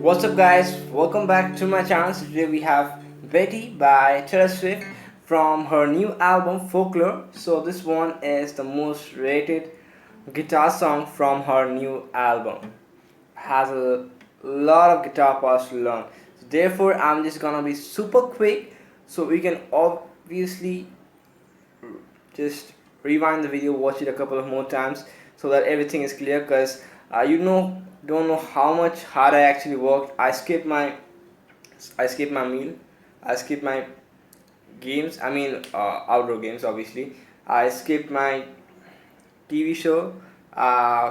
What's up guys, welcome back to my channel. So today we have Betty by Taylor Swift from her new album Folklore. So this one is the most rated guitar song from her new album. Has a lot of guitar parts to learn. So therefore I'm just gonna be super quick so we can obviously just rewind the video, watch it a couple of more times so that everything is clear, because don't know how much hard I actually worked. I skipped my meal, I skipped my games, outdoor games obviously. I skipped my TV show,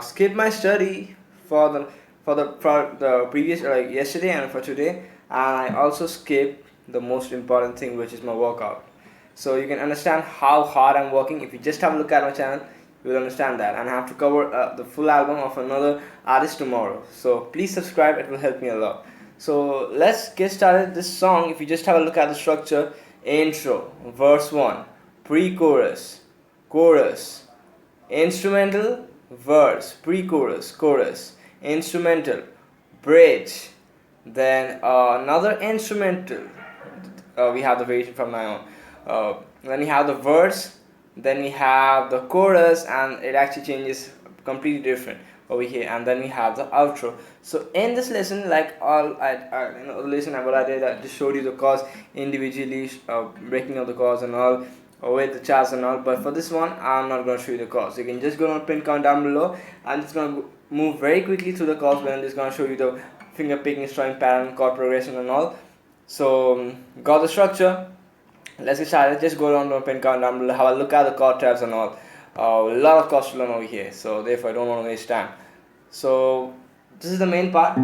skipped my study for the previous yesterday and for today, and I also skipped the most important thing, which is my workout. So you can understand how hard I'm working. If you just have a look at my channel, you will understand that. And I have to cover the full album of another artist tomorrow. So please subscribe, it will help me a lot. So let's get started. This song, if you just have a look at the structure: intro, verse 1, pre-chorus, chorus, instrumental, verse, pre-chorus, chorus, instrumental, bridge, then another instrumental. We have the variation from my own. Then we have the verse, then we have the chorus, and it actually changes completely different over here, and then we have the outro. So in this lesson, like what I did, I just showed you the chords individually, breaking up the chords and all, with the charts and all. But for this one, I'm not going to show you the chords. You can just go on pin count down below. I'm just going to move very quickly through the chords, but I'm just going to show you the finger picking, strumming pattern, chord progression and all. So got the structure. Let's get started. Just go down to a pin count down below, have a look at the chord tabs and all. A lot of chords to learn over here, so therefore I don't want to waste time. So this is the main part.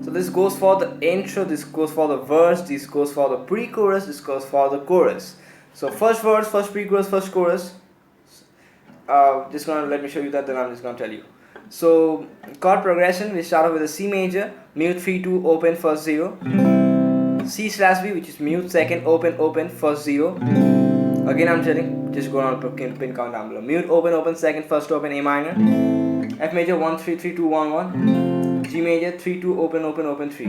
So this goes for the intro, this goes for the verse, this goes for the pre-chorus, this goes for the chorus. So first verse, first pre-chorus, first chorus. Just gonna let me show you that, then I'm just gonna tell you. So chord progression, we start off with a C major, mute 3-2, open, first 0, C/B, which is mute second, open, open, first 0. Again I'm telling, just go on pin count down below. Mute, open, second, first open, A minor, F major 1-3-3-2-1-1, G major 3-2, open, 3.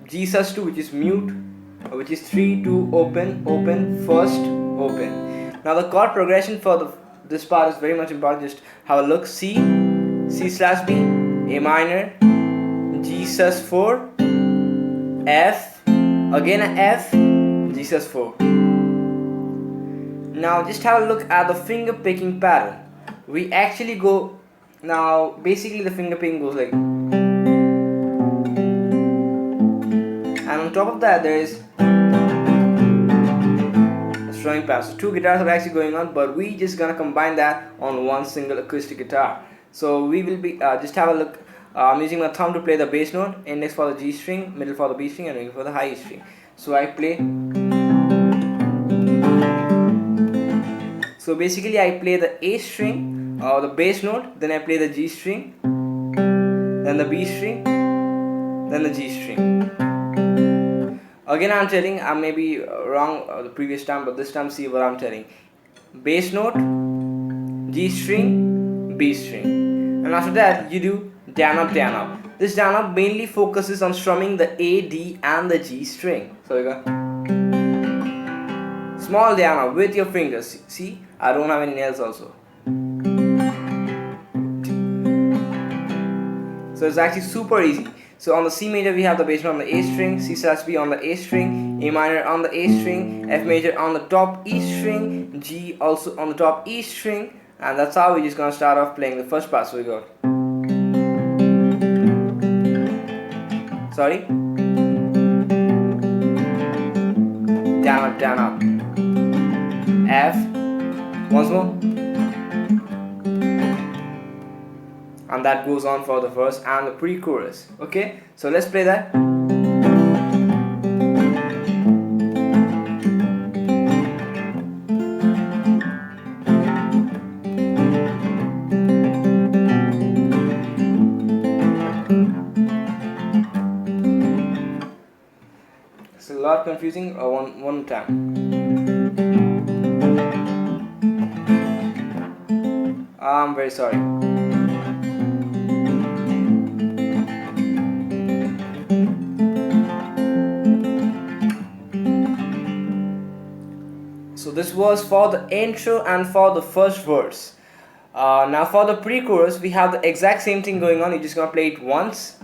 Gsus2, which is mute, which is 3-2, open, first open. Now the chord progression for this part is very much important. Just have a look. C/B, A minor, G sus4, F, again a F, G sus4. Now just have a look at the finger picking pattern. We actually go, now basically the finger picking goes like, and on top of that there is strumming pattern. So two guitars are actually going on, but we just gonna combine that on one single acoustic guitar. So we will be just have a look. I'm using my thumb to play the bass note, index for the G string, middle for the B string, and ring for the high E string. So I play. So basically I play the A string or the bass note, then I play the G string, then the B string, then the G string. Again I'm telling, I may be wrong the previous time, but this time see what I'm telling. Bass note, G string, B string, and after that you do down up. This down up mainly focuses on strumming the A, D and the G string. So you got small down up with your fingers. See, I don't have any nails also. So it's actually super easy. So on the C major we have the bass note on the A string, C/B on the A string, A minor on the A string, F major on the top E string, G also on the top E string, and that's how we're just gonna start off playing the first part. So we go. Sorry. Down up. F. Once more. And that goes on for the verse and the pre-chorus. Okay, so let's play that. It's a lot confusing. One time. I'm very sorry. So this was for the intro and for the first verse. Now for the pre-chorus, we have the exact same thing going on. You're just gonna play it once.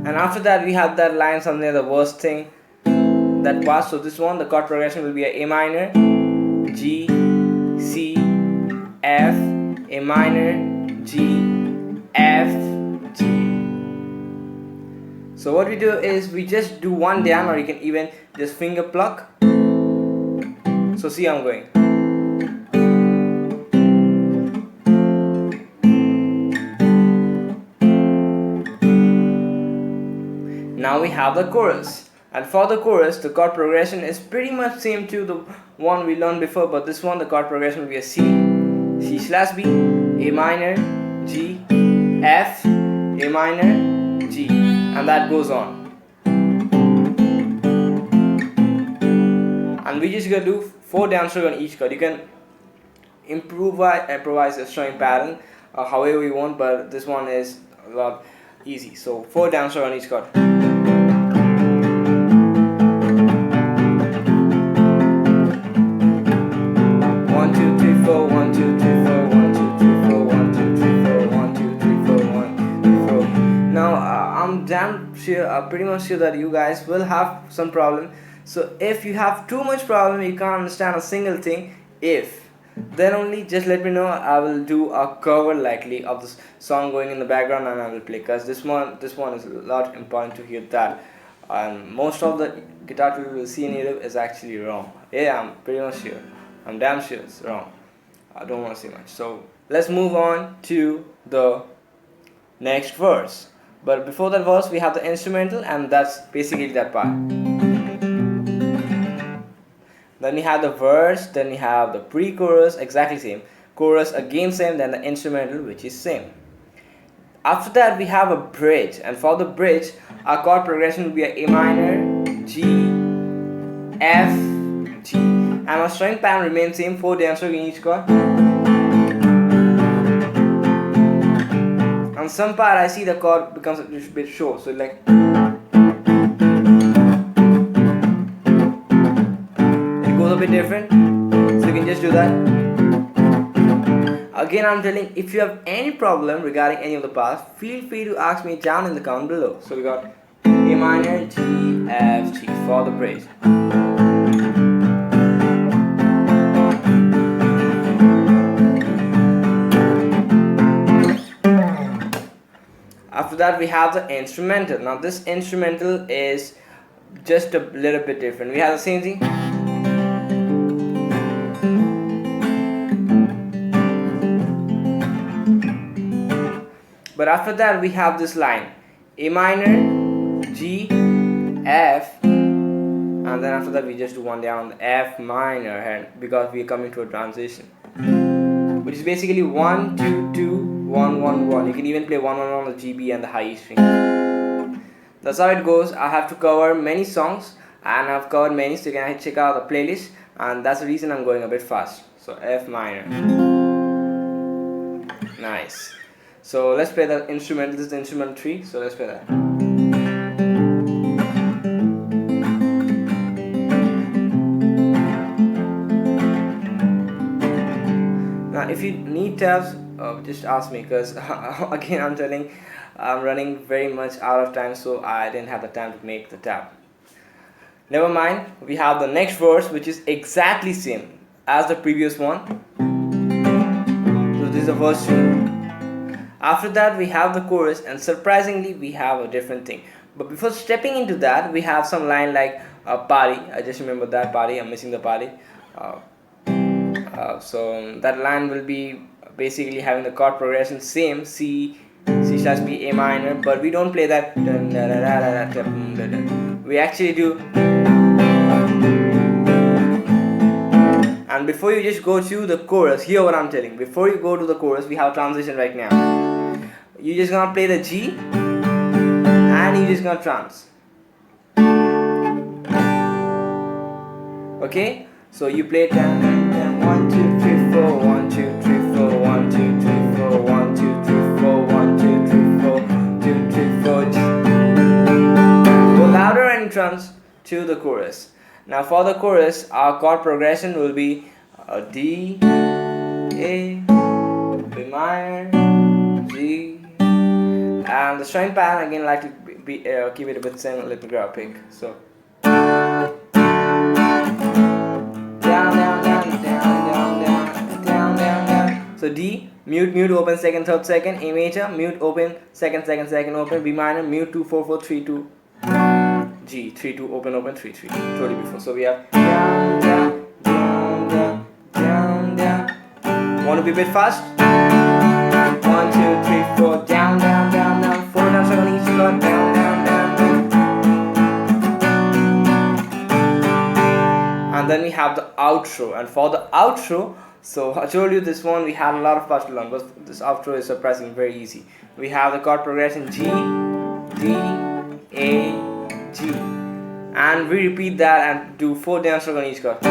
And after that, we have that line something near the verse thing, that part. So this one, the chord progression will be a minor, G, C, F, A minor, G, F, G. So what we do is we just do one down, or you can even just finger pluck. So see how I'm going. Now we have the chorus, and for the chorus the chord progression is pretty much same to the one we learned before, but this one the chord progression will be a C, C/B, A minor, G, F, A minor, G, and that goes on. And we just gonna do 4 downstroke on each chord. You can improvise a string pattern however you want, but this one is a lot easy. So 4 downstroke on each chord. 1 2 3 4, 1 2 3 4, 1 2 3 4, 1 2 3 4, 1 2 3 4, 1 2 3 4. Now I'm damn sure, pretty much sure that you guys will have some problem. So if you have too much problem, you can't understand a single thing, then only just let me know. I will do a cover likely of this song going in the background, and I will play, because this one is a lot important to hear that. And most of the guitar you will see in YouTube is actually wrong. Yeah, I'm pretty much sure. I'm damn sure it's wrong. I don't want to say much. So let's move on to the next verse. But before that verse, we have the instrumental, and that's basically that part. Then we have the verse, then we have the pre-chorus, exactly same. Chorus again same, then the instrumental, which is same. After that we have a bridge, and for the bridge our chord progression will be a minor, G, F, G, and our string pattern remains same, 4 downstroke in each chord. On some part I see the chord becomes a little bit short, so like a bit different, so you can just do that. Again, I'm telling, if you have any problem regarding any of the parts, feel free to ask me down in the comment below. So we got A minor, G, F, G for the bridge. After that we have the instrumental. Now this instrumental is just a little bit different. We have the same thing. But after that we have this line, A minor, G, F, and then after that we just do one down on the F minor hand, because we are coming to a transition, which is basically 1 2 2 1 1 1. You can even play 1 1 on the G, B and the high E string. That's how it goes. I have to cover many songs, and I've covered many, so you can check out the playlist, and that's the reason I'm going a bit fast. So F minor. Nice. So let's play the instrumental. This is the instrumental 3, so let's play that. Now if you need tabs, just ask me, because again I'm telling, I'm running very much out of time, so I didn't have the time to make the tab. Never mind, we have the next verse, which is exactly same as the previous one. So this is the verse 2. After that we have the chorus, and surprisingly we have a different thing. But before stepping into that, we have some line like party. I just remember that party, I'm missing the party. So that line will be basically having the chord progression same, C, C/B, A minor, but we don't play that. We actually do. And before you just go to the chorus, hear what I'm telling. Before you go to the chorus, we have transition right now. You're just gonna play the G, and you're just gonna trans. Okay, so you play 1 2 3 4 1 2 3 4 1 2 3 4 1 2 3 4 1 2 3 4 2 3 4. Go louder and trance to the chorus. Now for the chorus, our chord progression will be D, A, B minor, G, and the string pattern again like to keep it a bit same. Let me grab a pick. So down, down, down, down, down, down, down, down, down. So D, mute, mute, open, second, third, second. A major, mute, open, second, second, second, open. B minor, mute, 2 4 4 3 2. G, 3 2, open, open, 3 3. Totally before. So we have down, down, down, down, down, down. Want to be a bit fast? 1 2 3 4, down, down, down, down. 4 down, so on each chord, down, down, down, down. And then we have the outro. And for the outro, so I told you this one we had a lot of parts to learn, but this outro is surprisingly very easy. We have the chord progression G, D, A, G, and we repeat that and do 4 down stroke on each chord.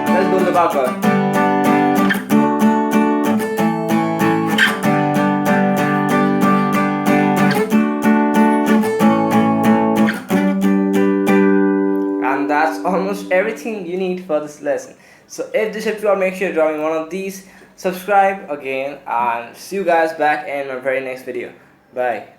Let's go to the bar chord. And that's almost everything you need for this lesson. So if this helped you out, make sure you're drawing one of these. Subscribe again and see you guys back in my very next video. Bye.